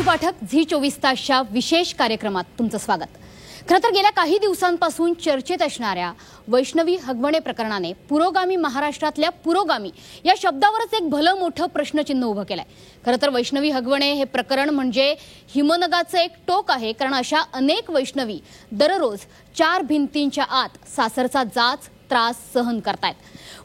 राशी पाठक झी 24 तासच्या विशेष कार्यक्रमात तुमचं स्वागत। खरं तर गेल्या काही दिवसांपासून चर्चेत असणाऱ्या वैष्णवी हगवणे प्रकरणाने पुरोगामी महाराष्ट्रातल्या पुरोगामी या शब्दावरच एक भलं मोठं प्रश्नचिन्ह उभं केलंय। खरं तर वैष्णवी हगवणे हे प्रकरण म्हणजे हिमनगाचं एक टोक आहे, कारण अशा अनेक वैष्णवी दररोज 4 भिंतींच्या आत सासरचा जाच त्रास सहन करतायत।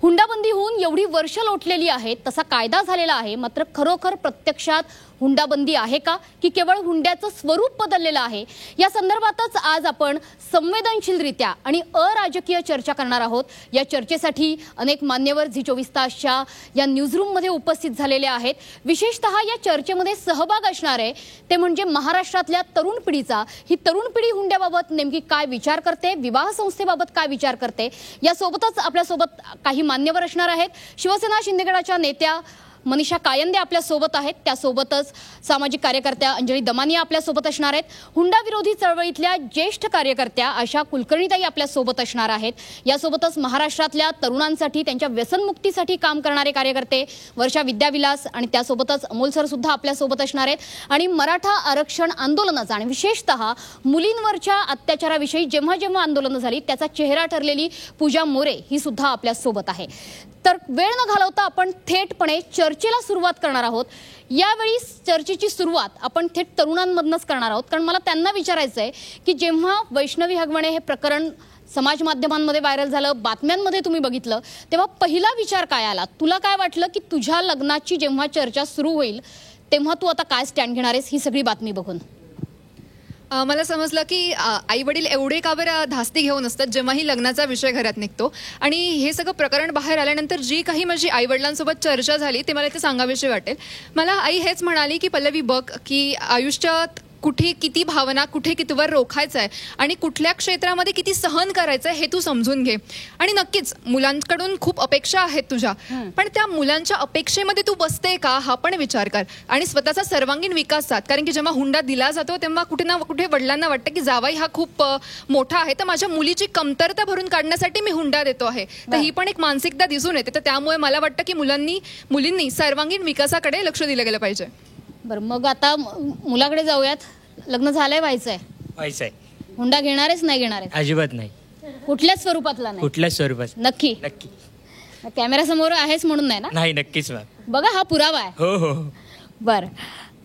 हुंडाबंदी होऊन एवढी वर्ष लोटलेली आहेत, तसा कायदा झालेला आहे, मात्र खरोखर प्रत्यक्षात हुंडाबंदी आहे का की केवळ हुंड्याचं स्वरूप बदललेलं आहे, या संदर्भातच आज आपण संवेदनशीलरित्या आणि अराजकीय चर्चा करणार आहोत। या चर्चेसाठी अनेक मान्यवर झी 24 तासच्या या न्यूजरूम मध्ये उपस्थित झालेले आहेत। विशेषतः या चर्चेमध्ये सहभाग असणार आहे ते म्हणजे महाराष्ट्रातल्या तरुण पिढीचा। ही तरुण पिढी हुंड्याबाबत नेमकी काय विचार करते, विवाह संस्थेबाबत काय विचार करते, यासोबतच आपल्यासोबत काही मान्यवर असणार आहेत। शिवसेना शिंदेगडाच्या नेत्या मनीषा कायंदे आपल्या सोबत आहेत, त्यासोबतच सामाजिक कार्यकर्त्या अंजली दमानिया आपल्या सोबत असणार आहेत। हुंडा विरोधी चळवळीतल्या ज्येष्ठ कार्यकर्त्या आशा कुलकर्णीताई आपल्या सोबत असणार आहेत। यासोबतच महाराष्ट्रातल्या तरुणांसाठी त्यांच्या व्यसनमुक्तीसाठी काम करणारे कार्यकर्ते वर्षा विद्याविलास आणि त्यासोबतच अमोल सर सुद्धा आपल्या सोबत असणार आहेत। आणि मराठा आरक्षण आंदोलनाचा आणि विशेषतः मुलींवरच्या अत्याचाराविषयी जेव्हा जेव्हा आंदोलनं झाली त्याचा चेहरा ठरलेली पूजा मोरे ही सुद्धा आपल्या सोबत आहे। तर वेळ न घालवता आपण थेटपणे चर्चेला सुरुवात करणार आहोत। यावेळी चर्चेची सुरुवात आपण थेट तरुणांमधूनच करणार आहोत, कारण मला त्यांना विचारायचं आहे की जेव्हा वैष्णवी हगवणे हे प्रकरण समाज माध्यमांमध्ये व्हायरल झालं, बातम्यांमध्ये तुम्ही बघितलं, तेव्हा पहिला विचार काय आला? तुला काय वाटलं की तुझ्या लग्नाची जेव्हा चर्चा सुरू होईल तेव्हा तू आता काय स्टँड घेणार आहेस ही सगळी बातमी बघून? मला समजलं की आई वडील एवढे का बरं धास्ती घेऊन असतात जेव्हाही लग्नाचा विषय घरात निघतो। आणि हे सगळं प्रकरण बाहेर आल्यानंतर जी काही माझी आई वडिलांसोबत चर्चा झाली ते मला इथे सांगावीशी वाटेल। मला आई हेच म्हणाली की पल्लवी बघ की आयुष्यात कुठे किती भावना, कुठे कितीवर रोखायचं आहे आणि कुठल्या क्षेत्रामध्ये किती सहन करायचं आहे हे तू समजून घे। आणि नक्कीच मुलांकडून खूप अपेक्षा आहेत तुझ्या, पण त्या मुलांच्या अपेक्षेमध्ये तू बसते का हा पण विचार कर आणि स्वतःचा सर्वांगीण विकास साध। कारण की जेव्हा हुंडा दिला जातो तेव्हा कुठे ना कुठे वडिलांना वाटतं की जावाई हा खूप मोठा आहे, तर माझ्या मुलीची कमतरता भरून काढण्यासाठी मी हुंडा देतो आहे। तर ही पण एक मानसिकता दिसून येते। तर त्यामुळे मला वाटतं की मुलींनी सर्वांगीण विकासाकडे लक्ष दिलं गेलं पाहिजे। बरं, मग आता मुलाकडे जाऊयात। लग्न झालंय, व्हायचंय, हुंडा घेणारच नाही घेणारच? अजिबात नाही, कुठल्याच स्वरूपातला नाही? कुठल्याच स्वरूपात। नक्की नक्की कॅमेरा समोर आहेच म्हणून नाही ना? नाही, नक्कीच मॅम। बघा हा पुरावा आहे। हो हो। बरं,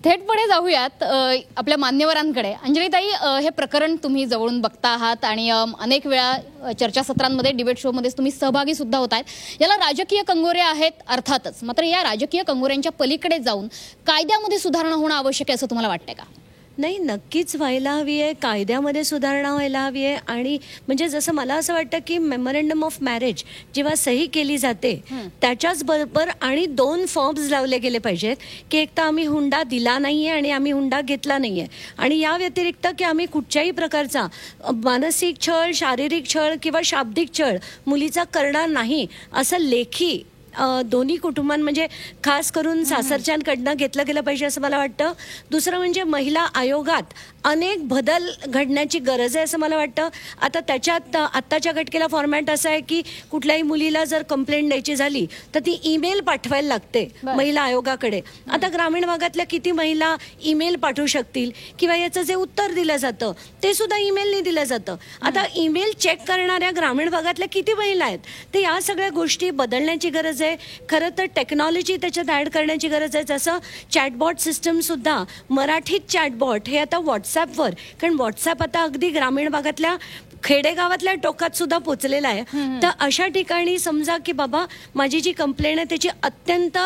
थेटपणे जाऊयात आपल्या मान्यवरांकडे। अंजलीताई, हे प्रकरण तुम्ही जवळून बघता आहात आणि अनेक वेळा चर्चासत्रांमध्ये, डिबेट शोमध्ये तुम्ही सहभागी सुद्धा होतायत। याला राजकीय कंगोरे आहेत अर्थातच, मात्र या राजकीय कंगोऱ्यांच्या पलीकडे जाऊन कायद्यामध्ये सुधारणा होणं आवश्यक आहे असं तुम्हाला वाटतंय का? नाही, नक्कीच व्हायला हवी आहे, कायद्यामध्ये सुधारणा व्हायला हवी आहे। आणि म्हणजे जसं मला असं वाटतं की मेमोरंडम ऑफ मॅरेज जेव्हा सही केली जाते त्याच्याच बरोबर आणि 2 फॉर्म्स लावले गेले पाहिजेत की एक तर आम्ही हुंडा दिला नाहीये आणि आम्ही हुंडा घेतला नाहीये, आणि या व्यतिरिक्त की आम्ही कुठच्याही प्रकारचा मानसिक छळ, शारीरिक छळ किंवा शाब्दिक छळ मुलीचा करणार नाही असं लेखी दोन्ही कुटुंबां म्हणजे खास करून सासरच्यांकडनं घेतलं गेलं पाहिजे असं मला वाटतं। दुसरं म्हणजे महिला आयोगात अनेक बदल घडण्याची गरज आहे असं मला वाटतं। आता त्याच्यात आत्ताच्या घटकेला फॉर्मॅट असा आहे की कुठल्याही मुलीला जर कंप्लेंट द्यायची झाली तर ती ईमेल पाठवायला लागते महिला आयोगाकडे। आता ग्रामीण भागातल्या किती महिला ईमेल पाठवू शकतील किंवा याचं जे उत्तर दिलं जातं ते सुद्धा ईमेलने दिलं जातं। आता ईमेल चेक करणाऱ्या ग्रामीण भागातल्या किती महिला आहेत? तर या सगळ्या गोष्टी बदलण्याची गरज आहे। खरं तर टेक्नॉलॉजी त्याच्यात ऍड करण्याची गरज आहे। जसं चॅटबॉट सिस्टम सुद्धा, मराठीत चॅटबॉट हे आता व्हॉट्सॲपवर, कारण व्हॉट्सॲप आता अगदी ग्रामीण भागातल्या खेडेगावातल्या टोकात सुद्धा पोचलेला आहे। तर अशा ठिकाणी समजा की बाबा माझी जी कंप्लेंट आहे त्याची अत्यंत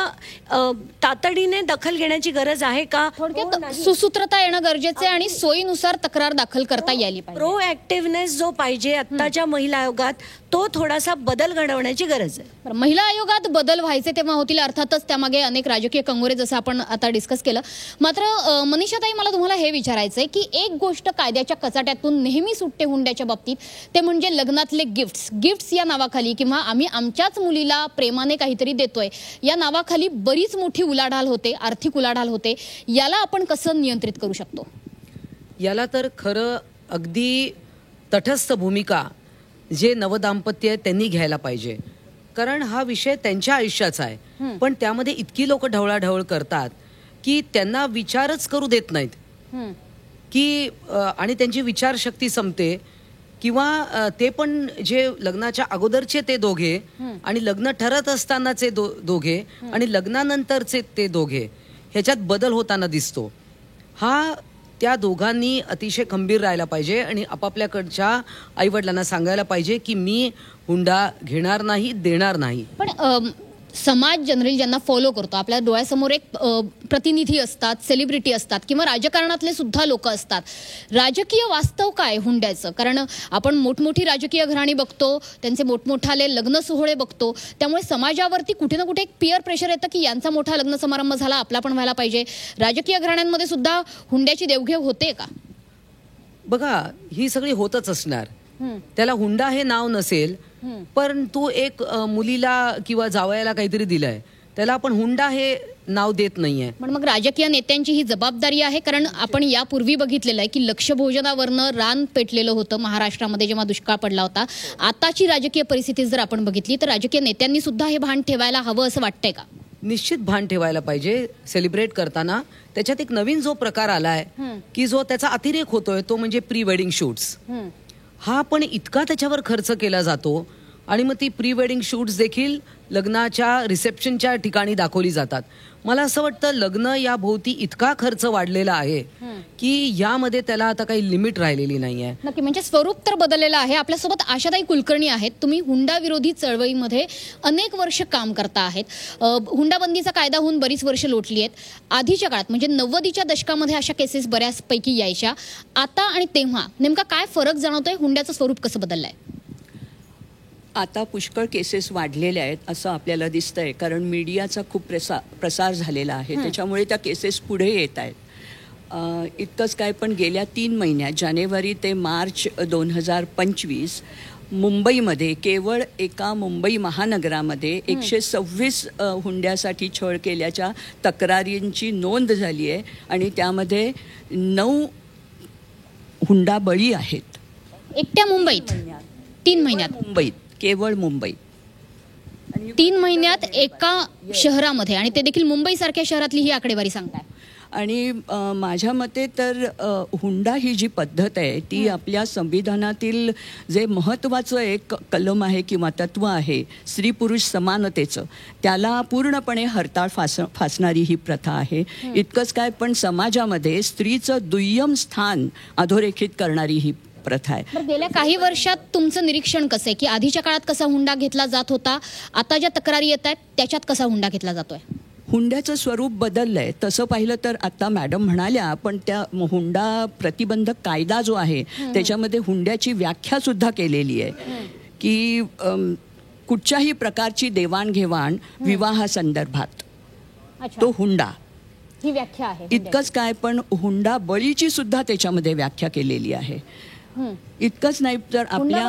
तातडीने दखल घेण्याची गरज आहे का? थोडक्यात सुसूत्रता येणं गरजेचं आहे आणि सोयीनुसार तक्रार दाखल करता यायला पाहिजे। प्रोएक्टिव्हनेस जो पाहिजे आत्ताच्या महिला आयोगात तो थोडासा बदल घडवण्याची गरज आहे। महिला आयोगात बदल व्हायचे तेव्हा होतील, अर्थातच त्यामागे अनेक राजकीय कंगोरे जसं आपण आता डिस्कस केलं। मात्र मनीषाताई, मला तुम्हाला हे विचारायचं आहे की एक गोष्ट कायद्याच्या कचाट्यातून नेहमी सुटते हुंड्याच्या बाबतीत, ते म्हणजे लग्नातले गिफ्ट्स या नावाखाली किंवा आम्ही आमच्याच मुलीला प्रेमाने काहीतरी देतोय या नावाखाली बरीच मोठी उलाढाल होते, आर्थिक उलाढाल होते। याला आपण कसं नियंत्रित करू शकतो? याला तर खरं अगदी तटस्थ भूमिका जे नवदाम्पत्य आहे त्यांनी घ्यायला पाहिजे, कारण हा विषय त्यांच्या आयुष्याचा आहे। पण त्यामध्ये इतकी लोक ढवळाढवळ करतात की त्यांना विचारच करू देत नाहीत, की आणि त्यांची विचारशक्ती संपते, किंवा ते पण जे लग्नाच्या अगोदरचे ते दोघे आणि लग्न ठरत असतानाचे दोघे आणि लग्नानंतरचे ते दोघे ह्याच्यात बदल होताना दिसतो. हा त्या दोघांनी अतिशय खंबीर राहायला पाहिजे आणि आपापल्याकडच्या आईवडिलांना सांगायला पाहिजे की मी हुंडा घेणार नाही, देणार नाही. पण समाज जनरली ज्यांना फॉलो करतो, आपल्या डोळ्यासमोर एक प्रतिनिधी असतात, सेलिब्रिटी असतात किंवा राजकारणातले सुद्धा लोक असतात. राजकीय वास्तव काय हुंड्याचं? कारण आपण मोठमोठी राजकीय घराणी बघतो, त्यांचे मोठमोठाले लग्न सोहळे बघतो, त्यामुळे समाजावरती कुठे ना कुठे एक पिअर प्रेशर येतं की यांचा मोठा लग्न समारंभ झाला, आपला पण व्हायला पाहिजे. राजकीय घराण्यांमध्ये सुद्धा हुंड्याची देवघेव होते का? बघा, ही सगळी होतच असणार. त्याला हुंडा हे नाव नसेल, पण तू एक मुलीला किंवा जावयाला काहीतरी दिलंय, त्याला आपण हुंडा हे नाव देत नाहीये. पण मग राजकीय नेत्यांची ही जबाबदारी आहे, कारण आपण यापूर्वी बघितलेलं आहे की लक्ष भोजनावरनं रान पेटलेलं होतं महाराष्ट्रामध्ये जेव्हा दुष्काळ पडला होता. आताची राजकीय परिस्थिती जर आपण बघितली तर राजकीय नेत्यांनी सुद्धा हे भान ठेवायला हवं असं वाटतंय का? निश्चित भान ठेवायला पाहिजे सेलिब्रेट करताना. त्याच्यात एक नवीन जो प्रकार आलाय की जो त्याचा अतिरेक होतोय तो म्हणजे प्री वेडिंग शूट्स. हा पण इतका त्याच्यावर खर्च केला जातो आणि मग ती प्री वेडिंग शूट्स देखील लग्नाच्या रिसेप्शनच्या ठिकाणी दाखवली जातात. मला असं वाटतं लग्न या भोवती इतका खर्च वाढलेला आहे की यामध्ये त्याला आता काही लिमिट राहिलेली नाहीये. नक्की, म्हणजे स्वरूप तर बदललेलं आहे. आपल्यासोबत आशाताई कुलकर्णी आहेत. तुम्ही हुंडा विरोधी चळवळीमध्ये अनेक वर्ष काम करता आहेत. हुंडाबंदीचा कायदा होऊन बरीच वर्ष लोटली आहेत. आधीच्या काळात म्हणजे 90च्या दशकामध्ये अशा केसेस बऱ्याचपैकी यायच्या. आता आणि तेव्हा नेमका काय फरक जाणवतोय? हुंड्याचं स्वरूप कसं बदललंय? आता पुष्कळ केसेस वाढलेल्या आहेत असं आपल्याला दिसतंय, कारण मीडियाचा खूप प्रसार झालेला आहे, त्याच्यामुळे त्या केसेस पुढे येत आहेत. इतकंच काय, पण गेल्या 3 महिन्यात जानेवारी ते मार्च 2025 मुंबईमध्ये केवळ एका मुंबई महानगरामध्ये 126 हुंड्यासाठी छळ केल्याच्या तक्रारींची नोंद झाली आहे आणि त्यामध्ये 9 हुंडा बळी आहेत. एकट्या मुंबईत 3 महिन्यात? मुंबईत, केवळ मुंबईत 3 महिन्यात एका शहरामध्ये, आणि ते देखील मुंबई सारख्या शहरातली ही आकडेवारी सांगताय. आणि माझ्या मते तर हुंडा ही जी पद्धत आहे ती आपल्या संविधानातील जे महत्त्वाचं एक कलम आहे किंवा तत्व आहे स्त्री पुरुष समानतेचं, त्याला पूर्णपणे हरताळ फासणारी ही प्रथा आहे. इतकंच काय, पण समाजामध्ये स्त्रीचं दुय्यम स्थान अधोरेखित करणारी ही प्रथा आहे. गेल्या काही वर्षात तुमचं निरीक्षण कसं आहे की आधीच्या काळात कसा हुंडा घेतला जात होता, आता ज्या तक्रारी येत आहेत त्याच्यात कसा हुंडा घेतला जातोय? हुंड्याचं स्वरूप बदललंय. तसं पाहिलं तर आता मॅडम म्हणाल्या, पण त्या हुंडा प्रतिबंधक कायदा जो आहे त्याच्यामध्ये हुंड्याची व्याख्या सुद्धा केलेली आहे की कुठच्याही प्रकारची देवाणघेवाण विवाहासंदर्भात तो हुंडा, ही व्याख्या आहे. इतकंच काय, पण हुंडा बळीची सुद्धा त्याच्यामध्ये व्याख्या केलेली आहे. इतकंच नाही तर आपल्या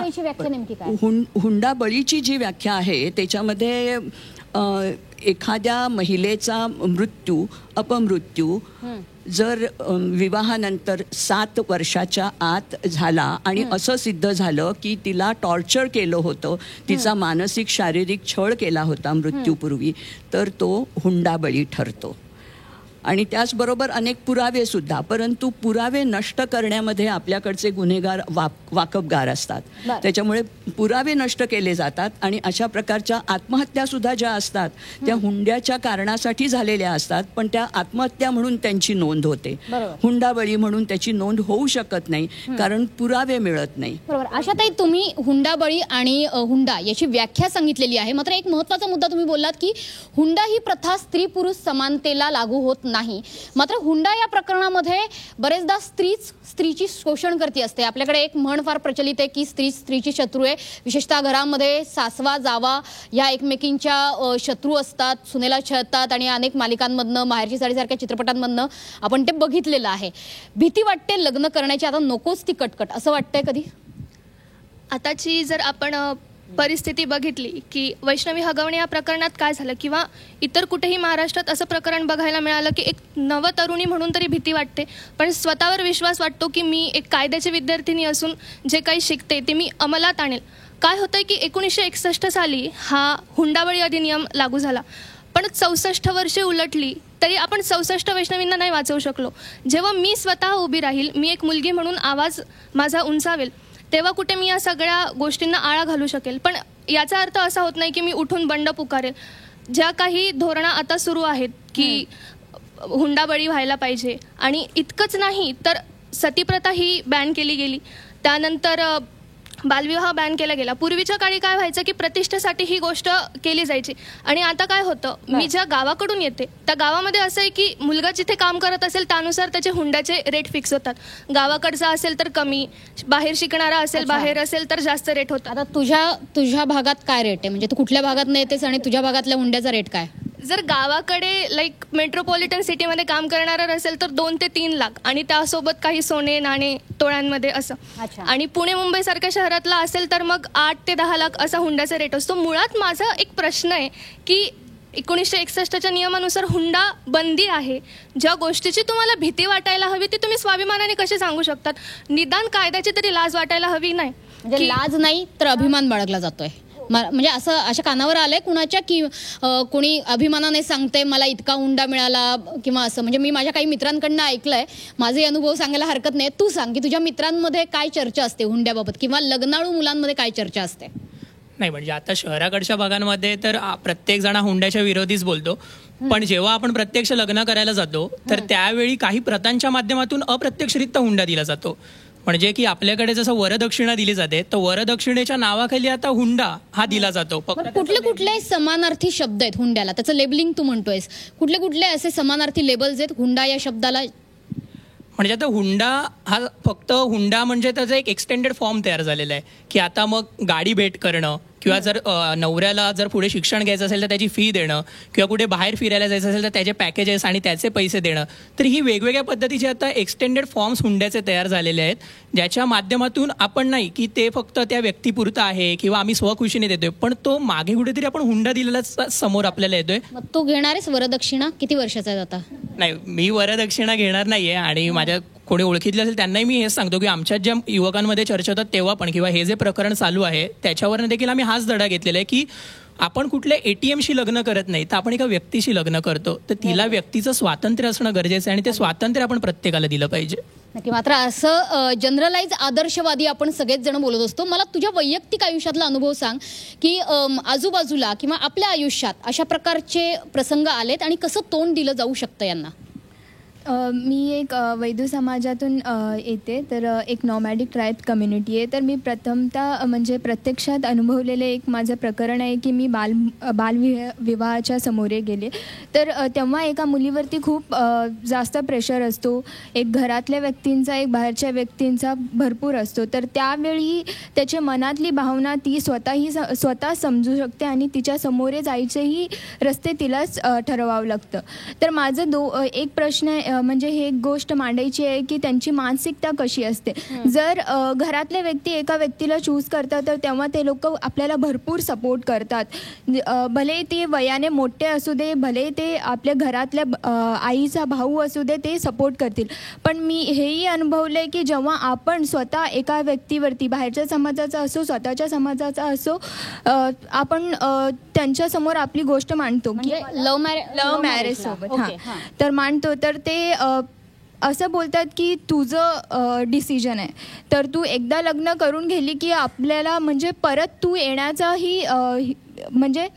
हुंडा बळीची जी व्याख्या आहे त्याच्यामध्ये एखाद्या महिलेचा मृत्यू, अपमृत्यू जर विवाहानंतर 7 वर्षाच्या आत झाला आणि असं सिद्ध झालं की तिला टॉर्चर केलं होतं, तिचा मानसिक शारीरिक छळ केला होता मृत्यूपूर्वी, तर तो हुंडाबळी ठरतो. आणि त्याचबरोबर अनेक पुरावे सुद्धा, परंतु पुरावे नष्ट करण्यामध्ये आपल्याकडचे गुन्हेगार वाकबगार असतात, त्याच्यामुळे पुरावे नष्ट केले जातात आणि अशा प्रकारच्या आत्महत्या सुद्धा ज्या असतात त्या हुंड्याच्या कारणासाठी झालेल्या असतात, पण त्या आत्महत्या म्हणून त्यांची नोंद होते. हुंडाबळी म्हणून त्याची नोंद होऊ शकत नाही कारण पुरावे मिळत नाही. बरोबर. आशाताई, तुम्ही हुंडाबळी आणि हुंडा याची व्याख्या सांगितलेली आहे, मात्र एक महत्त्वाचा मुद्दा तुम्ही बोललात की हुंडा ही प्रथा स्त्री पुरुष समानतेला लागू होत नाही. मात्र हुंडा या प्रकरणामध्ये बरेचदा स्त्रीची शोषण करती असते. आपल्याकडे एक म्हण फार प्रचलित आहे की स्त्री स्त्रीची शत्रू आहे. विशेषतः घरामध्ये सासवा जावा या एकमेकींच्या शत्रू असतात, सुनेला छळतात आणि अनेक मालिकांमधनं, माहेरची साडीसारख्या चित्रपटांमधनं आपण ते बघितलेलं आहे. भीती वाटते लग्न करण्याची, आता नकोच ती कटकट, असं वाटतंय कधी? आताची जर आपण परिस्थिती बघितली की वैष्णवी हगवणे या प्रकरणात काय झालं किंवा इतर कुठेही महाराष्ट्रात असं प्रकरण बघायला मिळालं की एक नवतरुणी म्हणून तरी भीती वाटते, पण स्वतःवर विश्वास वाटतो की मी एक कायद्याची विद्यार्थिनी असून जे काही शिकते ते मी अंमलात आणेल. काय होतंय की 1961 साली हा हुंडाबळी अधिनियम लागू झाला, पण 64 वर्षे उलटली तरी आपण 64 वैष्णवींना नाही वाचवू शकलो. जेव्हा मी स्वतः उभी राहील, मी एक मुलगी म्हणून आवाज माझा उंचावेल, तेव्हा कुठे मी या सगळ्या गोष्टींना आळा घालू शकेल. पण याचा अर्थ असा होत नाही की मी उठून बंड पुकारेल. ज्या काही धोरणं आता सुरू आहेत की हुंडाबळी व्हायला पाहिजे, आणि इतकंच नाही तर सतीप्रथा ही बॅन केली गेली, त्यानंतर बालविवाह बॅन केला गेला. पूर्वीच्या काळी काय व्हायचं की प्रतिष्ठेसाठी ही गोष्ट केली जायची, आणि आता काय होतं, मी ज्या गावाकडून येते त्या गावामध्ये असं आहे की मुलगा जिथे काम करत असेल त्यानुसार त्याचे हुंड्याचे रेट फिक्स होतात. गावाकडचा असेल तर कमी, बाहेर शिकणारा असेल, बाहेर असेल तर जास्त रेट होतात. आता तुझ्या भागात काय रेट आहे, म्हणजे तू कुठल्या भागात येतेस आणि तुझ्या भागातल्या हुंड्याचा रेट काय? जर गावाकडे लाईक मेट्रोपॉलिटन सिटीमध्ये काम करणारा असेल तर 2 ते 3 लाख, आणि त्यासोबत काही सोने नाणे तोळ्यांमध्ये असं. आणि पुणे मुंबई सारख्या शहरातला असेल तर मग 8 ते 10 लाख असा हुंड्याचा रेट असतो. मुळात माझा एक प्रश्न आहे की 1961च्या नियमानुसार हुंडा बंदी आहे. ज्या गोष्टीची तुम्हाला भीती वाटायला हवी ती तुम्ही स्वाभिमानाने कशी सांगू शकतात? निदान कायद्याची तरी लाज वाटायला हवी नाही. म्हणजे लाज नाही तर अभिमान बाळगला जातोय. म्हणजे असं अशा कानावर आलंय कुणाच्या की कोणी अभिमानाने सांगते मला इतका हुंडा मिळाला किंवा असं. म्हणजे मी माझ्या काही मित्रांकडनं ऐकलंय, माझे अनुभव सांगायला हरकत नाही. तू सांग की तुझ्या मित्रांमध्ये काय चर्चा असते हुंड्याबाबत, किंवा लग्नाळू मुलांमध्ये काय चर्चा असते? नाही, म्हणजे आता शहराकडच्या भागांमध्ये तर प्रत्येक जण हुंड्याच्या विरोधीच बोलतो, पण जेव्हा आपण प्रत्यक्ष लग्न करायला जातो तर त्यावेळी काही प्रथांच्या माध्यमातून अप्रत्यक्षरित्या हुंडा दिला जातो. म्हणजे की आपल्याकडे जसं वरदक्षिणा दिली जाते तर वरदक्षिणेच्या नावाखाली आता हुंडा हा दिला जातो. कुठले समानार्थी शब्द आहेत हुंड्याला, त्याचं लेबलिंग तू म्हणतोयस, कुठले असे समानार्थी लेबल्स आहेत हुंडा या शब्दाला? म्हणजे आता हुंडा हा फक्त हुंडा म्हणजे त्याचा एक एक्सटेंडेड फॉर्म तयार झालेला आहे की आता मग गाडी भेट करणं, किंवा जर नवऱ्याला जर पुढे शिक्षण घ्यायचं असेल तर त्याची फी देणं, किंवा कुठे बाहेर फिरायला जायचं असेल तर त्याचे पॅकेजेस आणि त्याचे पैसे देणं. तर ही वेगवेगळ्या पद्धतीचे आता एक्सटेंडेड फॉर्म्स हुंड्याचे तयार झालेले आहेत, ज्याच्या माध्यमातून आपण नाही की ते फक्त त्या व्यक्तीपुरतं आहे किंवा आम्ही स्वखुशीने देतोय, पण तो मागे कुठेतरी आपण हुंडा दिलेलाच समोर आपल्याला येतोय. मग तू घेणार आहेस वरदक्षिणा? किती वर्षाचा आहे आता? नाही, मी वरदक्षिणा घेणार नाहीये, आणि माझ्या कोणी ओळखीतले असेल त्यांनाही मी हेच सांगतो की आमच्या ज्या युवकांमध्ये चर्चा होतात तेव्हा पण, किंवा हे जे प्रकरण चालू आहे त्याच्यावरनं देखील आम्ही हाच धडा घेतलेला आहे की आपण कुठल्या ATMशी लग्न करत नाही तर आपण एका व्यक्तीशी लग्न करतो, तर तिला व्यक्तीचं स्वातंत्र्य असणं गरजेचं आहे, आणि ते स्वातंत्र्य आपण प्रत्येकाला दिलं पाहिजे. नक्की. मात्र असं जनरलाइज आदर्शवादी आपण सगळेच जण बोलत असतो. मला तुझ्या वैयक्तिक आयुष्यातला अनुभव सांग की आजूबाजूला किंवा आपल्या आयुष्यात अशा प्रकारचे प्रसंग आलेत आणि कसं तोंड दिलं जाऊ शकतं यांना? मी एक वैदू समाजातून येते, तर एक नॉमॅडिक ट्राईब कम्युनिटी आहे. तर मी प्रथमतः म्हणजे प्रत्यक्षात अनुभवलेलं एक माझं प्रकरण आहे की मी बालविवाहाच्या समोरे गेले. तर तेव्हा एका मुलीवरती खूप जास्त प्रेशर असतो, एक घरातल्या व्यक्तींचा, एक बाहेरच्या व्यक्तींचा भरपूर असतो. तर त्यावेळी त्याच्या मनातली भावना ती स्वतः समजू शकते, आणि तिच्या समोरे जायचेही रस्ते तिलाच ठरवावं लागतं. तर माझं एक प्रश्न म्हणजे हे एक गोष्ट मांडायची आहे की त्यांची मानसिकता कशी असते. जर घरातले व्यक्ती एका व्यक्तीला चूज करतात तर तेव्हा ते लोक आपल्याला भरपूर सपोर्ट करतात. भले ते वयाने मोठे असू दे, भले ते आपल्या घरातल्या आईचा भाऊ असू दे, ते सपोर्ट करतील. पण मी हेही अनुभवले की जेव्हा आपण स्वतः एका व्यक्तीवरती, बाहेरच्या समाजाचा असो स्वतःच्या समाजाचा असो, आपण त्यांच्यासमोर आपली गोष्ट मांडतो, म्हणजे लव्ह मॅरेज सोबत तर मांडतो, तर ते असं बोलतात की तुझं डिसिजन आहे, तर तू एकदा लग्न करून गेली की आपल्याला म्हणजे परत तू येण्याचाही म्हणजे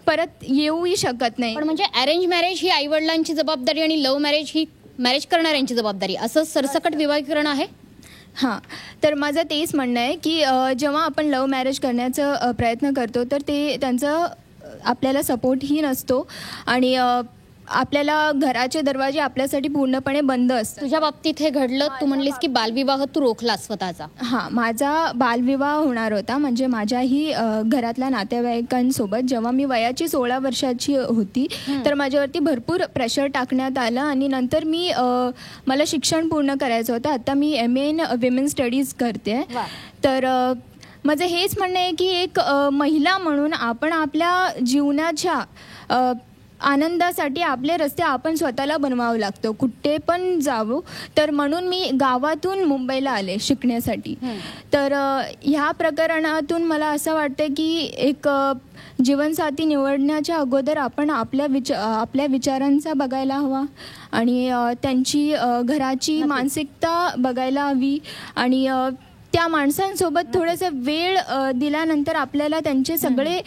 परत येऊही शकत नाही. पण म्हणजे अरेंज मॅरेज ही आईवडिलांची जबाबदारी आणि लव्ह मॅरेज ही मॅरेज करणाऱ्यांची जबाबदारी, असं सरसकट विभागीकरण आहे. हां, तर माझं तेच म्हणणं आहे की जेव्हा आपण लव्ह मॅरेज करण्याचा प्रयत्न करतो तर ते त्यांचं आपल्याला सपोर्टही नसतो, आणि आपल्याला घराचे दरवाजे आपल्यासाठी पूर्णपणे बंद असतात. तुझ्या बाबतीत हे घडलं, तू म्हणलीस की बालविवाह तू रोखलास स्वतःचा. हां, माझा बालविवाह होणार होता, म्हणजे माझ्याही घरातल्या नातेवाईकांसोबत. जेव्हा मी वयाची 16 वर्षाची होती तर माझ्यावरती भरपूर प्रेशर टाकण्यात आलं, आणि नंतर मला शिक्षण पूर्ण करायचं होतं. आता मी MA इन विमेन स्टडीज करते. तर माझं हेच म्हणणं आहे की एक महिला म्हणून आपण आपल्या जीवनाच्या आनंदासाठी आपले रस्ते आपण स्वतःला बनवावं लागतो, कुठे पण जावं. तर म्हणून मी गावातून मुंबईला आले शिकण्यासाठी. तर ह्या प्रकरणातून मला असं वाटतं की एक जीवनसाथी निवडण्याच्या अगोदर आपण आपल्या विचारांचा बघायला हवा आणि त्यांची घराची मानसिकता बघायला हवी आणि त्या माणसांसोबत थोडंसं वेळ दिल्यानंतर आपल्याला त्यांचे सगळे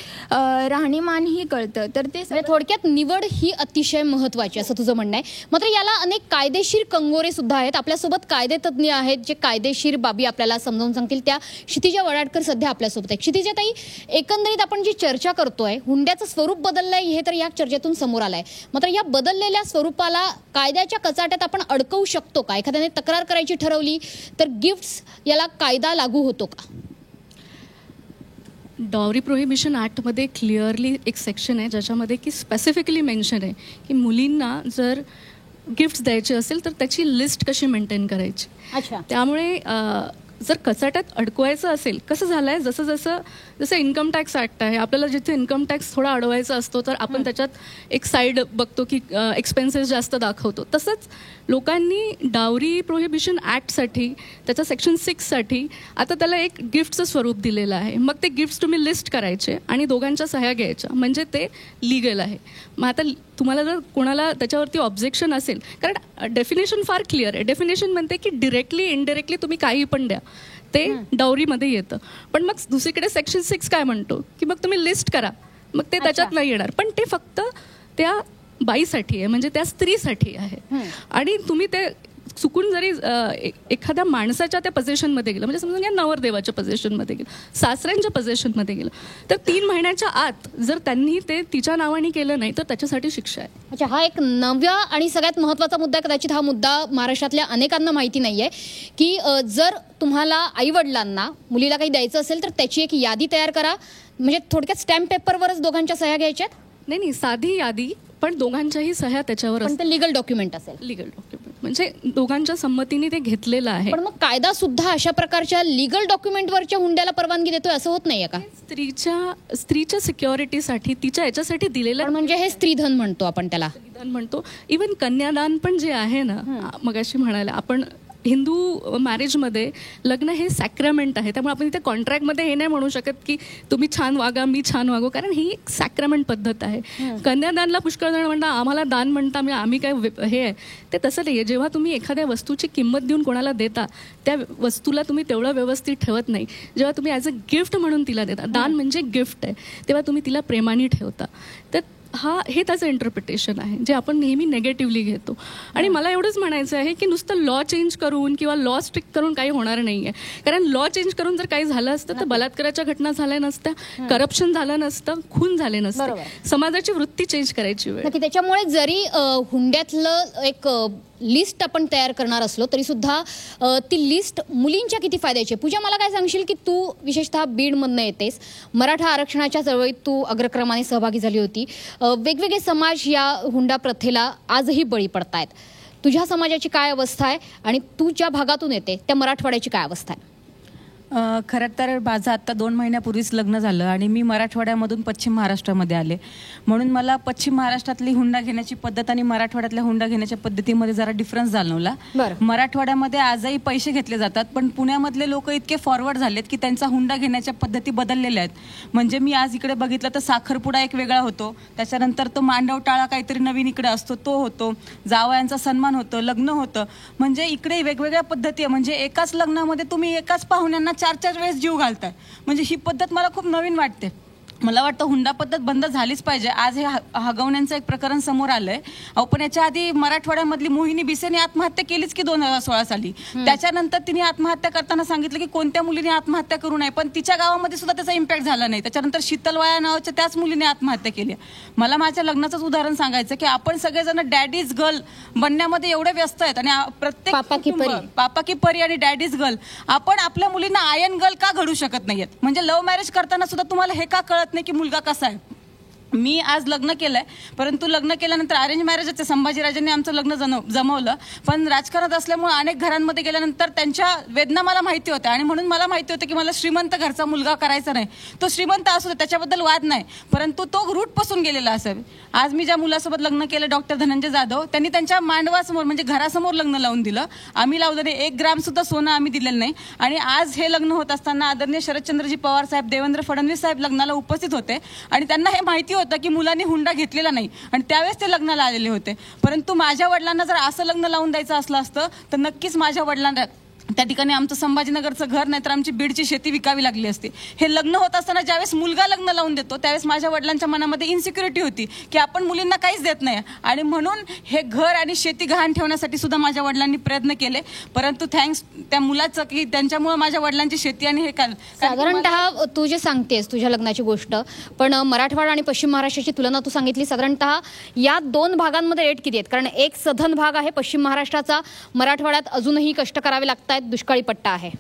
राहणीमानही कळतं. तर ते थोडक्यात निवड ही अतिशय महत्त्वाची असं तुझं म्हणणं आहे. मात्र याला अनेक कायदेशीर कंगोरे सुद्धा आहेत. आपल्यासोबत कायदेतज्ञ आहेत जे कायदेशीर बाबी आपल्याला समजावून सांगतील. त्या क्षितिजा वडाडकर सध्या आपल्यासोबत आहे. क्षितिजा ताई, एकंदरीत आपण जी चर्चा करतोय, हुंड्याचं स्वरूप बदललंय हे तर या चर्चेतून समोर आलंय. मात्र या बदललेल्या स्वरूपाला कायद्याच्या कचाट्यात आपण अडकवू शकतो का? एखाद्याने तक्रार करायची ठरवली तर गिफ्ट्स याला कायदा लागू होतो का? डॉवरी प्रोहिबिशन ॲक्टमध्ये क्लिअरली एक सेक्शन आहे ज्याच्यामध्ये की स्पेसिफिकली मेन्शन आहे की मुलींना जर गिफ्ट्स द्यायचे असेल तर त्याची लिस्ट कशी मेंटेन करायची. अच्छा. त्यामुळे जर कचाट्यात अडकवायचं असेल, कसं झालं आहे, जसं इन्कम टॅक्स ॲक्ट आहे, आपल्याला जिथे इन्कम टॅक्स थोडा अडवायचा असतो तर आपण त्याच्यात एक साईड बघतो की एक्सपेन्सेस जास्त दाखवतो. तसंच लोकांनी डावरी प्रोहिबिशन ॲक्टसाठी त्याच्या सेक्शन 6साठी आता त्याला एक गिफ्टचं स्वरूप दिलेलं आहे. मग ते गिफ्ट्स तुम्ही लिस्ट करायचे आणि दोघांच्या सह्या घ्यायच्या, म्हणजे ते लिगल आहे. मग आता तुम्हाला जर कोणाला त्याच्यावरती ऑब्जेक्शन असेल, कारण डेफिनेशन फार क्लिअर आहे. डेफिनेशन म्हणते की डिरेक्टली इनडिरेक्टली तुम्ही काही पण द्या, ते डावरीमध्ये येतं. पण मग दुसरीकडे सेक्शन 6 काय म्हणतो की मग तुम्ही लिस्ट करा, मग ते त्याच्यात नाही येणार. पण ते फक्त त्या बाईसाठी आहे, म्हणजे त्या स्त्रीसाठी आहे. आणि तुम्ही ते चुकून जरी एखाद्या माणसाच्या त्या पोझिशनमध्ये गेलं, म्हणजे समजून या नवरदेवाच्या पोझिशनमध्ये गेलं, सासऱ्यांच्या पोझिशनमध्ये गेलं, तर 3 महिन्याच्या आत जर त्यांनी ते तिच्या नावाने केलं नाही तर त्याच्यासाठी शिक्षा आहे. अच्छा, हा एक नव्या आणि सगळ्यात महत्त्वाचा मुद्दा. कदाचित हा मुद्दा महाराष्ट्रातल्या अनेकांना माहिती नाही आहे की जर तुम्हाला आईवडिलांना मुलीला काही द्यायचं असेल तर त्याची एक यादी तयार करा. म्हणजे थोडक्यात स्टॅम्प पेपरवरच दोघांच्या सह्या घ्यायच्यात? नाही, साधी यादी, पण दोघांच्याही सह्या त्याच्यावर पण ते लिगल डॉक्युमेंट असेल. लिगल डॉक्युमेंट म्हणजे दोघांच्या संमतीने ते घेतलेलं आहे. पण मग कायदा सुद्धा अशा प्रकारच्या लिगल डॉक्युमेंटवरच्या हुंड्याला परवानगी देतोय असं होत नाहीये का? स्त्रीच्या सिक्युरिटीसाठी, तिच्या याच्यासाठी दिलेलं, म्हणजे हे स्त्रीधन म्हणतो आपण त्याला. स्त्रीधन म्हणतो. इव्हन कन्यादान पण जे आहे ना, मगाशी म्हणाले आपण, हिंदू मॅरेजमध्ये लग्न हे सॅक्रमेंट आहे. त्यामुळे आपण इथे कॉन्ट्रॅक्टमध्ये हे नाही म्हणू शकत की तुम्ही छान वागा, मी छान वागू, कारण ही एक सॅक्रमेंट पद्धत आहे. कन्यादानला पुष्कळ जण म्हणता आम्हाला दान म्हणता, आम्ही काय हे आहे, ते तसं नाही आहे. जेव्हा तुम्ही एखाद्या वस्तूची किंमत देऊन कोणाला देता, त्या वस्तूला तुम्ही तेवढं व्यवस्थित ठेवत नाही. जेव्हा तुम्ही ॲज अ गिफ्ट म्हणून तिला देता, दान म्हणजे गिफ्ट आहे, तेव्हा तुम्ही तिला प्रेमाने ठेवता. तर हे त्याचं इंटरप्रिटेशन आहे जे आपण नेहमी नेगेटिव्हली घेतो. आणि मला एवढंच म्हणायचं आहे की नुसतं लॉ चेंज करून किंवा लॉ स्ट्रिक्ट करून काही होणार नाही आहे. कारण लॉ चेंज करून जर काही झालं असतं तर बलात्काराच्या घटना झाल्या नसत्या, करप्शन झालं नसतं, खून झाले नसते. समाजाची वृत्ती चेंज करायची वेळ. नक्की. त्याच्यामुळे जरी हुंड्यातलं एक लिस्ट आपण तयार करणार असलो तरी सुद्धा ती लिस्ट मुलींच्या किती फायद्याची आहे. पूजा, मला काय सांगशील की तू विशेषतः बीडमधनं येतेस, मराठा आरक्षणाच्या चळवळीत तू अग्रक्रमाने सहभागी झाली होती. वेगवेगळे समाज या हुंडा प्रथेला आजही बळी पडतायत. तुझ्या समाजाची काय अवस्था आहे आणि तू ज्या भागातून येते त्या मराठवाड्याची काय अवस्था आहे? खरं तर माझं आत्ता 2 महिन्यापूर्वीच लग्न झालं आणि मी मराठवाड्यामधून पश्चिम महाराष्ट्रामध्ये आले. म्हणून मला पश्चिम महाराष्ट्रातली हुंडा घेण्याची पद्धत आणि मराठवाड्यातल्या हुंडा घेण्याच्या पद्धतीमध्ये जरा डिफरन्स जाणवला. मराठवाड्यामध्ये आजही पैसे घेतले जातात, पण पुण्यामधले लोक इतके फॉरवर्ड झालेत की त्यांचा हुंडा घेण्याच्या पद्धती बदललेल्या आहेत. म्हणजे मी आज इकडे बघितलं तर साखरपुडा एक वेगळा होतो, त्याच्यानंतर तो मांडव टाळा काहीतरी नवीन इकडे असतो तो होतो, जावयांचा सन्मान होतं, लग्न होतं. म्हणजे इकडे वेगवेगळ्या पद्धती आहे. म्हणजे एकाच लग्नामध्ये तुम्ही एकाच पाहुण्यांना 4 वेळेस जीव घालताय. म्हणजे ही पद्धत मला खूप नवीन वाटते. मला वाटतं हुंडा पद्धत बंद झालीच पाहिजे. आज हे हगवण्यांचं एक प्रकरण समोर आलंय. पण याच्या आधी मराठवाड्यामधली मोहिनी बिसेने आत्महत्या केलीच की 2016 साली. त्याच्यानंतर तिने आत्महत्या करताना सांगितलं की कोणत्या मुलीने आत्महत्या करू नये, पण तिच्या गावामध्ये सुद्धा त्याचा इम्पॅक्ट झाला नाही. त्याच्यानंतर शीतलवाया नावाच्या त्याच मुलीने आत्महत्या केली. मला माझ्या लग्नाचंच उदाहरण सांगायचं की आपण सगळेजण डॅडीज गर्ल बनण्यामध्ये एवढे व्यस्त आहेत आणि प्रत्येक पापा की परी आणि डॅडीज गर्ल, आपण आपल्या मुलींना आयन गर्ल का घडू शकत नाहीयेत? म्हणजे लव्ह मॅरेज करताना सुद्धा तुम्हाला हे का कळत नाही की मुलगा कसा आहे? मी आज लग्न केलंय, परंतु लग्न केल्यानंतर अरेंज मॅरेजच संभाजीराजांनी आमचं लग्न जमवलं. पण राजकारणात असल्यामुळे अनेक घरांमध्ये गेल्यानंतर त्यांच्या वेदना मला माहिती होत्या आणि म्हणून मला माहिती होतं की मला श्रीमंत घरचा मुलगा करायचा नाही. तो श्रीमंत असू दे, त्याच्याबद्दल वाद नाही, परंतु तो रूटपासून गेलेला असेल. आज मी ज्या मुलासोबत लग्न केलं, डॉक्टर धनंजय जाधव, त्यांनी त्यांच्या मांडवासमोर म्हणजे घरासमोर लग्न लावून दिलं. आम्ही लावलं नाही, 1 ग्राम सुद्धा सोनं आम्ही दिलेलं नाही. आणि आज हे लग्न होत असताना आदरणीय शरदचंद्रजी पवार साहेब, देवेंद्र फडणवीस साहेब लग्नाला उपस्थित होते आणि त्यांना हे माहिती होतं की मुलांनी हुंडा घेतलेला नाही आणि त्यावेळेस ते लग्नाला आलेले होते. परंतु माझ्या वडिलांना जर असं लग्न लावून द्यायचं असलं असतं तर नक्कीच माझ्या वडिलांना त्या ठिकाणी आमचं संभाजीनगरचं घर नाही तर आमची बीडची शेती विकावी लागली असती. हे लग्न होत असताना ज्यावेळेस मुलगा लग्न लावून देतो त्यावेळेस माझ्या वडिलांच्या मनामध्ये इन्सिक्युरिटी होती की आपण मुलींना काहीच देत नाही आणि म्हणून हे घर आणि शेती गहाण ठेवण्यासाठी सुद्धा माझ्या वडिलांनी प्रयत्न केले. परंतु थँक्स त्या मुलाचं की त्यांच्यामुळे माझ्या वडिलांची शेती आणि हे साधारणतः तू जे सांगतेस तुझ्या लग्नाची गोष्ट, पण मराठवाडा आणि पश्चिम महाराष्ट्राची तुलना तू सांगितली, साधारणतः या 2 भागांमध्ये रेट किती आहेत? कारण एक सधन भाग आहे पश्चिम महाराष्ट्राचा, मराठवाड्यात अजूनही कष्ट करावे लागतात, दुष्काळी पट्टा आहे.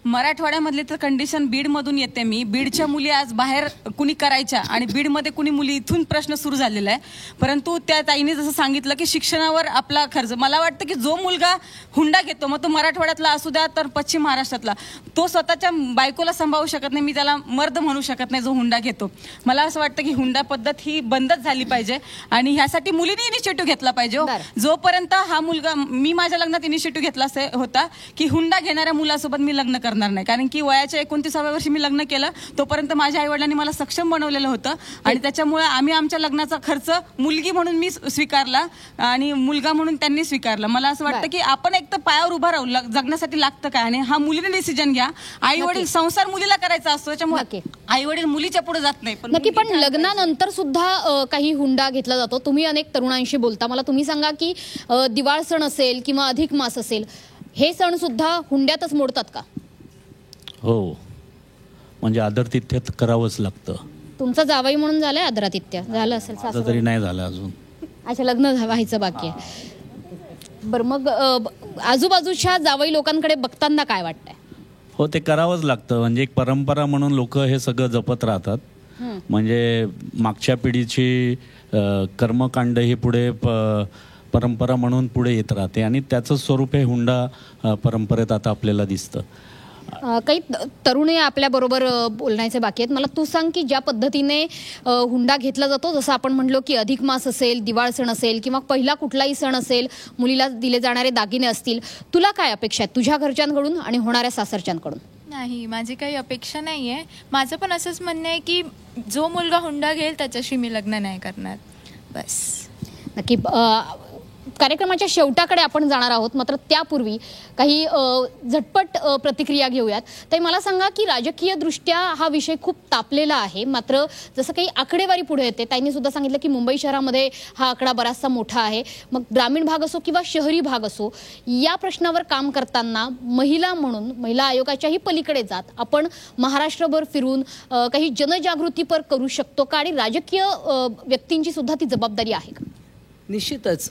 मराठवाड्यामधली तर कंडिशन बीडमधून येते मी. बीडच्या मुली आज बाहेर कुणी करायच्या आणि बीडमध्ये कुणी मुली, इथून प्रश्न सुरू झालेला आहे. परंतु त्या ताईने जसं सांगितलं की शिक्षणावर आपला खर्च, मला वाटतं की जो मुलगा हुंडा घेतो, मग तो मराठवाड्यातला असू द्या तर पश्चिम महाराष्ट्रातला, तो स्वतःच्या बायकोला सांभाळू शकत नाही. मी त्याला मर्द म्हणू शकत नाही जो हुंडा घेतो. मला असं वाटतं की हुंडा पद्धत ही बंदच झाली पाहिजे आणि ह्यासाठी मुलींनी इनिशिएटिव्ह घेतला पाहिजे. जोपर्यंत हा मुलगा, मी माझ्या लग्नात इनिशिएटिव्ह घेतला होता की हुंडा घेणाऱ्या मुलासोबत मी लग्न करणार नाही, कारण की वयाच्या 29व्या वर्षी मी लग्न केलं, तोपर्यंत माझ्या आईवडिलांनी मला सक्षम बनवलेलं होतं आणि त्याच्यामुळे आम्ही आमच्या लग्नाचा खर्च मुलगी म्हणून मी स्वीकारला आणि मुलगा म्हणून त्यांनी स्वीकारला. मला असं वाटतं की आपण एक तर पायावर उभा राहू, जगण्यासाठी लागतं काय आणि हा मुलीने डिसिजन घ्या. आई वडील, संसार मुलीला करायचा असतो, त्याच्यामुळे आई वडील मुलीच्या पुढे जात नाही. नक्की, पण लग्नानंतर सुद्धा काही हुंडा घेतला जातो. तुम्ही अनेक तरुणांशी बोलता, मला तुम्ही सांगा की दिवाळ सण असेल किंवा अधिक मास असेल, हे सण सुद्धा हुंड्यातच मोडतात का? हो, म्हणजे आदरातिथ्य करावंच लागतं. तुमचं जावई म्हणून झालंय आदरातिथ्य? झालं असेल माझं तरी नाही झालं अजून. अच्छा, लग्न व्हायचं बाकी आहे. बरं, मग आजूबाजूच्या जावई लोकांकडे बघताना काय वाटतंय? हो, ते करावंच लागतं. म्हणजे एक परंपरा म्हणून लोक हे सगळं जपत राहतात. म्हणजे मागच्या पिढीची कर्मकांड ही पुढे परंपरा म्हणून पुढे येत राहते आणि त्याचं स्वरूप हे हुंडा परंपरेत आता आपल्याला दिसतं. काही तरुणी आपल्या बरोबर बोलण्याचे बाकी आहेत. मला तू सांग की ज्या पद्धतीने हुंडा घेतला जातो, जसं आपण म्हणलो की अधिक मास असेल, दिवाळ सण असेल किंवा पहिला कुठलाही सण असेल, मुलीला दिले जाणारे दागिने असतील, तुला काय अपेक्षा आहेत तुझ्या घरच्यांकडून आणि होणाऱ्या सासरच्यांकडून? नाही, माझी काही अपेक्षा नाही आहे. माझं पण असंच म्हणणं आहे की जो मुलगा हुंडा घेईल त्याच्याशी मी लग्न नाही करणार, बस. नक्की. कार्यक्रमाच्या शेवटाकडे आपण जाणार आहोत, मात्र त्यापूर्वी काही झटपट प्रतिक्रिया घेऊयात. तर मला सांगा की राजकीय दृष्ट्या हा विषय खूप तापलेला आहे, मात्र जसं काही आकडेवारी पुढे येते, त्यांनी सुद्धा सांगितलं की मुंबई शहरामध्ये हा आकडा बराचसा मोठा आहे. मग ग्रामीण भाग असो किंवा शहरी भाग असो, या प्रश्नावर काम करताना महिला म्हणून महिला आयोगाच्याही पलीकडे जात आपण महाराष्ट्रभर फिरून काही जनजागृतीपर करू शकतो का आणि राजकीय व्यक्तींची सुद्धा ती जबाबदारी आहे का? निश्चितच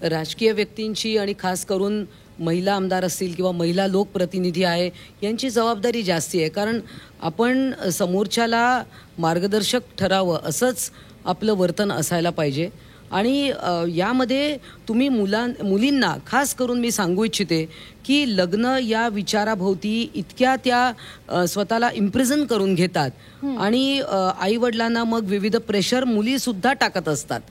राजकीय व्यक्तींची आणि खास करून महिला आमदार असतील किंवा महिला लोकप्रतिनिधी आहे यांची जबाबदारी जास्ती आहे. कारण आपण समोरच्याला मार्गदर्शक ठरावं असंच आपलं वर्तन असायला पाहिजे. आणि यामध्ये तुम्ही मुलींना खास करून मी सांगू इच्छिते की लग्न या विचाराभोवती इतक्या त्या स्वतःला इम्प्रिझन करून घेतात आणि आईवडिलांना मग विविध प्रेशर मुलीसुद्धा टाकत असतात.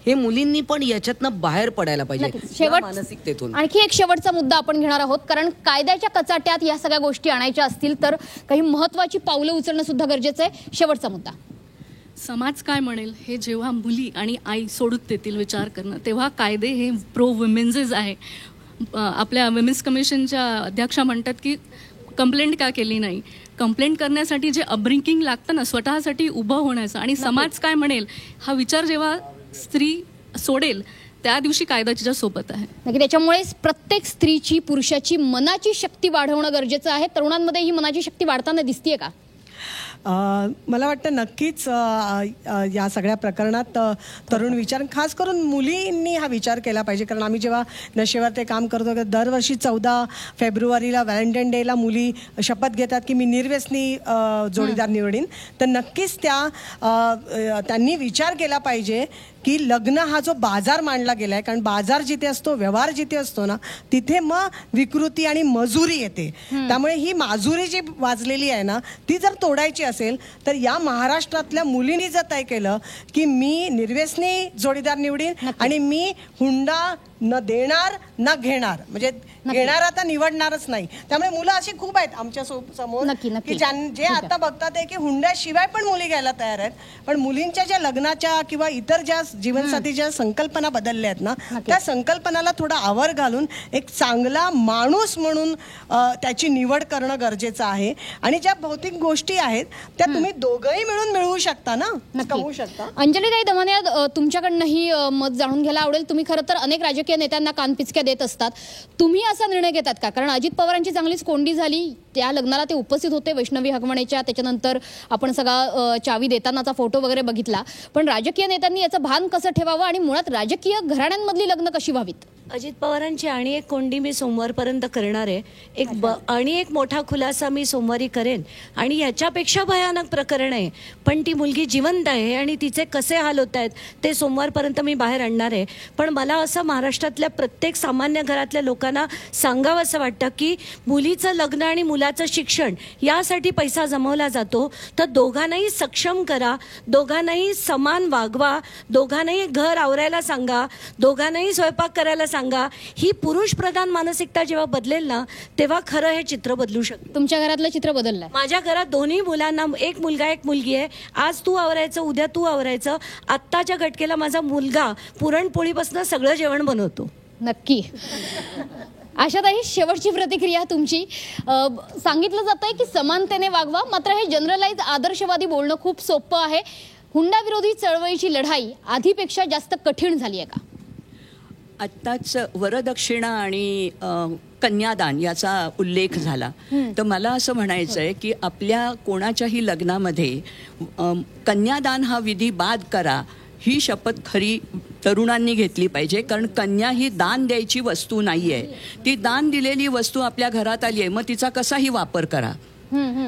हे मुलींनी पण याच्यातनं बाहेर पडायला पाहिजे मानसिकतेतून. आणखी एक शेवटचा मुद्दा आपण घेणार आहोत, कारण कायद्याच्या कचाट्यात या सगळ्या गोष्टी आणायच्या असतील तर काही महत्वाची पावलं उचलणं सुद्धा गरजेचं आहे. शेवटचा मुद्दा, समाज काय म्हणेल हे जेव्हा मुली आणि आई सोडून देतील विचार करणं, तेव्हा कायदे हे प्रो वुमेन्सच आहे. आपल्या विमेन्स कमिशनच्या अध्यक्षा म्हणतात की कंप्लेंट का केली नाही. कंप्लेंट करण्यासाठी जे अपब्रिंगिंग लागतं ना, स्वतःसाठी उभं होण्याचं आणि समाज काय म्हणेल हा विचार जेव्हा स्त्री सोडेल त्या दिवशी कायदा तिच्या सोबत आहे. नक्की. त्याच्यामुळे प्रत्येक स्त्रीची, पुरुषाची मनाची शक्ती वाढवणं गरजेचं आहे. तरुणांमध्ये ही मनाची शक्ती वाढताना दिसतीये का? मला वाटतं नक्कीच या सगळ्या प्रकरणात तरुण विचार, खास करून मुलींनी हा विचार केला पाहिजे. कारण आम्ही जेव्हा नशेवर ते काम करतो, दरवर्षी 14 फेब्रुवारीला व्हॅलेंटाईन डेला मुली शपथ घेतात की मी निर्व्यसनी जोडीदार निवडीन. तर नक्कीच त्यांनी विचार केला पाहिजे की लग्न हा जो बाजार मांडला गेला आहे, कारण बाजार जिथे असतो, व्यवहार जिथे असतो ना, तिथे मग विकृती आणि मजुरी येते. त्यामुळे ही माजुरी जी वाजलेली आहे ना, ती जर तोडायची असेल तर या महाराष्ट्रातल्या मुलींनी जर तय केलं की मी निर्व्यसनी जोडीदार निवडीन आणि मी हुंडा न देणार ना घेणार, म्हणजे घेणार आता निवडणारच नाही. त्यामुळे मुलं अशी खूप आहेत आमच्या समोर की जे आता बघतात आहे की हुंड्याशिवाय पण मुली घ्यायला तयार आहेत. पण मुलींच्या ज्या लग्नाच्या किंवा इतर ज्या जीवनसाथीच्या संकल्पना बदलल्या आहेत ना, त्या संकल्पनाला थोडा आवर घालून एक चांगला माणूस म्हणून त्याची निवड करणं गरजेचं आहे. आणि ज्या भौतिक गोष्टी आहेत त्या तुम्ही दोघंही मिळून मिळवू शकता ना, कमवू शकता. अंजलीताई दमाने, तुमच्याकडनंही मत जाणून घ्यायला आवडेल. तुम्ही खरं तर अनेक राजकीय नेत्यांना कानपिचक्या देत असतात. तुम्ही असा निर्णय घेतात का? कारण अजित पवारांची चांगलीच कोंडी झाली, त्या लग्नाला ते उपस्थित होते वैष्णवी हगवणेच्या, त्याच्यानंतर आपण सगळा चावी देतानाचा फोटो वगैरे बघितला. पण राजकीय नेत्यांनी याचं भान कसं ठेवावं आणि मुळात राजकीय घराण्यांमधली लग्न कशी व्हावीत? अजित पवारांची आणि एक कोंडी मी सोमवारपर्यंत करणार आहे. आणि एक मोठा खुलासा मी सोमवारी करेन. आणि याच्यापेक्षा भयानक प्रकरण आहे, पण ती मुलगी जिवंत आहे आणि तिचे कसे हाल होत आहेत ते सोमवारपर्यंत मी बाहेर आणणार आहे. पण मला असं महाराष्ट्रातल्या प्रत्येक सामान्य घरातल्या लोकांना सांगावं असं वाटतं की मुलीचं लग्न आणि मुलाचं शिक्षण यासाठी पैसा जमवला जातो, तर दोघांनाही सक्षम करा, दोघांनाही समान वागवा, दोघांनाही घर आवरायला सांगा, दोघांनाही स्वयंपाक करायला सांगा. ही पुरुष प्रधान मानसिकता जेव्हा बदलेल ना, तेव्हा खरं हे चित्र बदलू शकतं. तुमच्या घरातलं चित्र बदललं? माझ्या घरात दोन्ही मुलांना, एक मुलगा एक मुलगी आहे. आज तू आवरायचं, उद्या तू आवरायचं. आत्ताच्या घटकेला माझा मुलगा पुरणपोळीपासून सगळं जेवण बनवतो. नक्की. आशाताई, शेवटची प्रतिक्रिया तुमची. सांगितलं जातंय की समानतेने वागवा, मात्र हे जनरलाइज आदर्शवादी बोलणं खूप सोपं आहे. हुंडा विरोधी चळवळीची लढाई आधीपेक्षा जास्त कठीण झाली आहे का? आत्ताच वरदक्षिणा आणि कन्यादान याचा उल्लेख झाला, तर मला असं म्हणायचं आहे की आपल्या कोणाच्याही लग्नामध्ये कन्यादान हा विधी बाद करा ही शपथ खरी तरुणांनी घेतली पाहिजे. कारण कन्या ही दान द्यायची वस्तू नाही आहे, ती दान दिलेली वस्तू आपल्या घरात आली आहे, मग तिचा कसाही वापर करा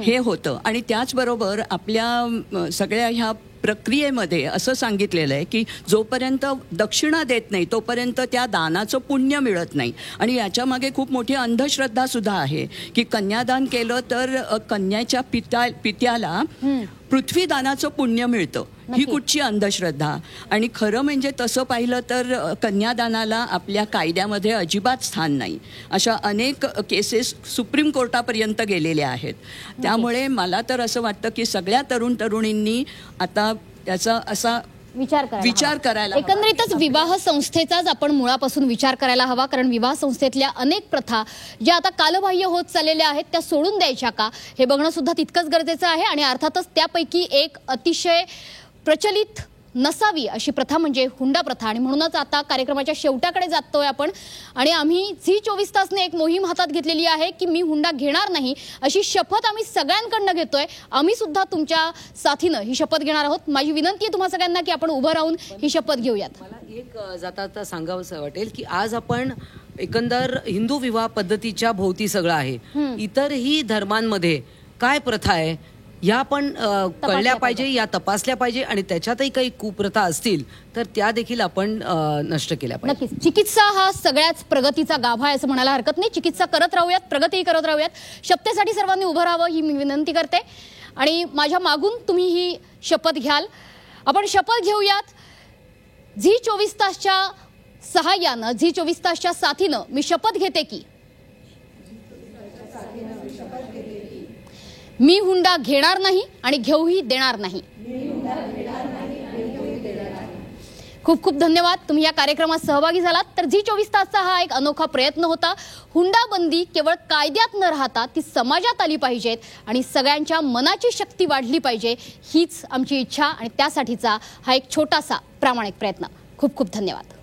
हे होतं. आणि त्याचबरोबर आपल्या सगळ्या ह्या प्रक्रियेमध्ये असं सांगितलेलं आहे की जोपर्यंत दक्षिणा देत नाही तोपर्यंत त्या दानाचं पुण्य मिळत नाही. आणि याच्या मागे खूप मोठी अंधश्रद्धा सुद्धा आहे की कन्यादान केलं तर कन्याच्या पित्याला पृथ्वीदानाचं पुण्य मिळतं. ही कुठची अंधश्रद्धा. आणि खरं म्हणजे तसं पाहिलं तर कन्यादानाला आपल्या कायद्यामध्ये अजिबात स्थान नाही. अशा अनेक केसेस सुप्रीम कोर्टापर्यंत गेलेल्या आहेत. त्यामुळे मला तर असं वाटतं की सगळ्या तरुणींनी आता त्याचा असा विचार करायला, एकंदरीतच विवाह संस्थेचाच आपण मुळापासून विचार करायला हवा. कारण विवाह संस्थेतल्या अनेक प्रथा ज्या आता कालबाह्य होत चाललेल्या आहेत त्या सोडून द्यायच्या का हे बघणं सुद्धा तितकंच गरजेचं आहे. आणि अर्थातच त्यापैकी एक अतिशय प्रचलित नसावी अशी प्रथा म्हणजे हुंडा प्रथा. आणि म्हणूनच आता कार्यक्रमाच्या शेवटाकडे जातोय आपण. आणि आम्ही झी 24 तासने एक मोहीम हातात घेतलेली आहे की मी हुंडा घेणार नाही अशी शपथ आम्ही सगळ्यांकडनं घेतोय. आम्ही सुद्धा तुमच्या साथीनं ही शपथ घेणार आहोत. माझी विनंती आहे तुम्हा सगळ्यांना की आपण उभं राहून ही शपथ घेऊयात. मला एक जाता सांगावंसं वाटेल की आज आपण एकंदर हिंदू विवाह पद्धतीच्या भोवती सगळं आहे. इतरही धर्मांमध्ये काय प्रथा आहे या पण कळल्या पाहिजे, या तपासल्या पाहिजे. आणि त्याच्यातही काही कुप्रथा असतील तर त्या देखील आपण नष्ट केल्या पाहिजे. नक्कीच. चिकित्सा हा सगळ्याच प्रगतीचा गाभा आहे असं म्हणायला हरकत नाही. चिकित्सा करत राहूयात, प्रगतीही करत राहूयात. शपथेसाठी सर्वांनी उभं राहावं ही मी विनंती करते. आणि माझ्या मागून तुम्ही ही शपथ घ्याल. आपण शपथ घेऊयात. झी 24 तासच्या सहाय्यानं, झी 24 तासच्या साथीनं मी शपथ घेते की मी हुंडा घेणार नाही आणि घेऊही देणार नाही. खूप खूप धन्यवाद. तुम्ही या कार्यक्रमात सहभागी झालात. तर झी 24 तासचा हा एक अनोखा प्रयत्न होता. हुंडाबंदी केवळ कायद्यात न राहता ती समाजात आली पाहिजेत आणि सगळ्यांच्या मनाची शक्ती वाढली पाहिजे हीच आमची इच्छा आणि त्यासाठीचा हा एक छोटासा प्रामाणिक प्रयत्न. खूप खूप धन्यवाद.